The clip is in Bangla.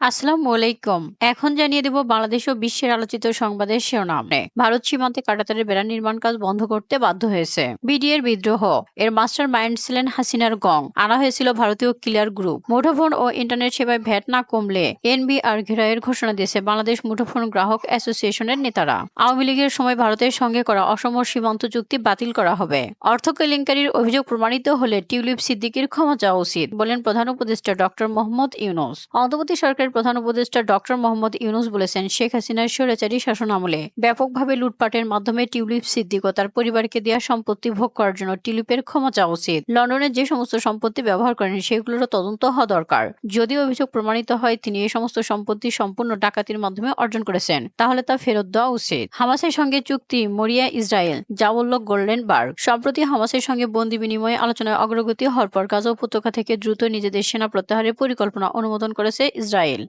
আসসালামু আলাইকুম। এখন জানিয়ে দেব বাংলাদেশ ও বিশ্বের আলোচিত সংবাদের শিরোনাম। ভারত সীমান্তে কাঁটাতারের বেড়া নির্মাণ কাজ বন্ধ করতে বাধ্য হয়েছে বিডিএর বিদ্রোহ। এর মাস্টার মাইন্ড ছিলেন হাসিনার গং। আনা হয়েছিল ভারতীয় কিলার গ্রুপ। মুঠোফোন ও ইন্টারনেট সেবায় ভ্যাট না কমলে এনবিআর ঘেরাওয়ের ঘোষণা দিয়েছে বাংলাদেশ মুঠোফোন গ্রাহক অ্যাসোসিয়েশনের নেতারা। আওয়ামী লীগের সময় ভারতের সঙ্গে করা অসম সীমান্ত চুক্তি বাতিল করা হবে। অর্থ কেলেঙ্কারির অভিযোগ প্রমাণিত হলে টিউলিপ সিদ্দিকির ক্ষমা চাওয়া উচিত বলেন প্রধান উপদেষ্টা ডক্টর মোহাম্মদ ইউনূস। অন্তর্বর্তী সরকারের প্রধান উপদেষ্টা ডক্টর মোহাম্মদ ইউনূস বলেছেন, শেখ হাসিনার স্বৈরাচারী শাসন আমলে ব্যাপকভাবে লুটপাটের মাধ্যমে টিউলিপ সিদ্দিক ও তার পরিবারকে দেওয়া সম্পত্তি ভোগ করার জন্য টিউলিপের ক্ষমা চাওয়া উচিত। লন্ডনের যে সমস্ত সম্পত্তি ব্যবহার করেন সেগুলোরও তদন্ত হওয়া দরকার। যদি অভিযোগ প্রমাণিত হয় তিনি এই সমস্ত সম্পত্তি সম্পূর্ণ ডাকাতির মাধ্যমে অর্জন করেছেন, তাহলে তা ফেরত দেওয়া উচিত। হামাসের সঙ্গে চুক্তি মরিয়া ইসরায়েল, যা বলল গোল্ডেনবার্গ। সম্প্রতি হামাসের সঙ্গে বন্দি বিনিময়ে আলোচনায় অগ্রগতি হওয়ার পর গাজা উপত্যকা থেকে দ্রুত নিজেদের সেনা প্রত্যাহারের পরিকল্পনা অনুমোদন করেছে ইসরায়েল।